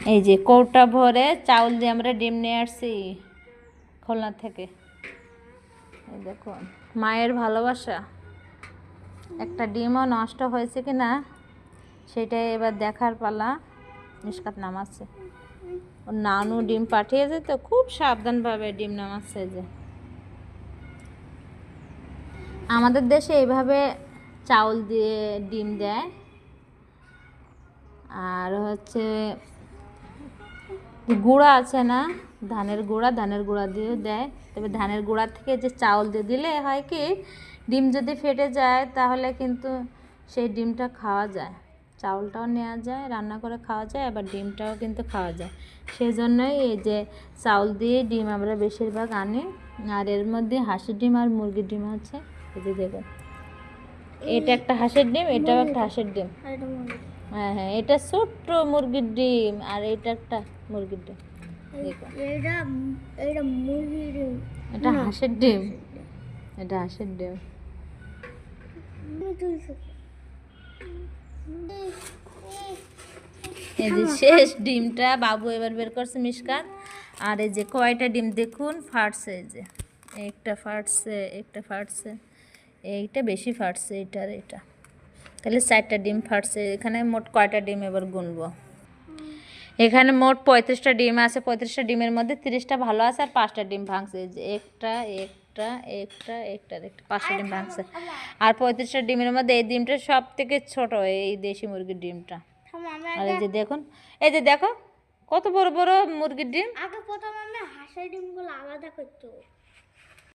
এই যে কৌটা ভরে চাউল দিয়ে আমরা ডিম নিয়ে আসছি খুলনা থেকে। এই দেখুন মায়ের ভালোবাসা। একটা ডিমও নষ্ট হয়েছে কি না সেটাই এবার দেখার পালা। মিশকাত নামাচ্ছে, ওর নানু ডিম পাঠিয়েছে তো খুব সাবধানভাবে ডিম নামাচ্ছে। যে আমাদের দেশে এইভাবে চাউল দিয়ে ডিম দেয়, আর হচ্ছে গুঁড়া আছে না, ধানের গুঁড়া দিয়েও দেয়। তবে ধানের গুঁড়া থেকে যে চাউল দিয়ে দিলে হয় কি, ডিম যদি ফেটে যায় তাহলে কিন্তু সেই ডিমটা খাওয়া যায়, চাউলটাও নেওয়া যায়, রান্না করে খাওয়া যায়, আবার ডিমটাও কিন্তু খাওয়া যায়। সেই জন্যই এই যে চাউল দিয়ে ডিম আমরা বেশিরভাগ আনি। আর এর মধ্যে হাঁসের ডিম আর মুরগির ডিম আছে। এই যে দেখুন, এটা একটা হাঁসের ডিম, এটাও একটা হাঁসের ডিম। হ্যাঁ হ্যাঁ, এটা ছোট্ট মুরগির ডিম, আর এটা একটা মুরগির ডিম। এটা হাঁসের ডিম, এটা হাঁসের ডিম। এই যে শেষ ডিমটা বাবু এবার বের করছে মিশকাত। আর এই যে কয়টা ডিম দেখুন ফাটছে, এই যে একটা ফাটছে, একটা ফাটছে, এইটা বেশি ফাটছে, এটা আর এটা, তাহলে 4টা ডিম ফাটছে। এখানে মোট কয়টা ডিম এবার গুনবো। এখানে মোট 35টা ডিম আছে। 35টা ডিমের মধ্যে 30টা ভালো আছে আর 5টা ডিম ভাঙছে। এই যে একটা একটা একটা একটা একটা 5টা ডিম ভাঙছে। আর 35টা ডিমের মধ্যে এই ডিমটা সব থেকে ছোট, এই দেশি মুরগির ডিমটা। আর এই যে দেখুন, এই যে দেখো কত বড় বড় মুরগির ডিম। আগে প্রথম আমরা হাঁসের ডিমগুলো আলাদা করতো।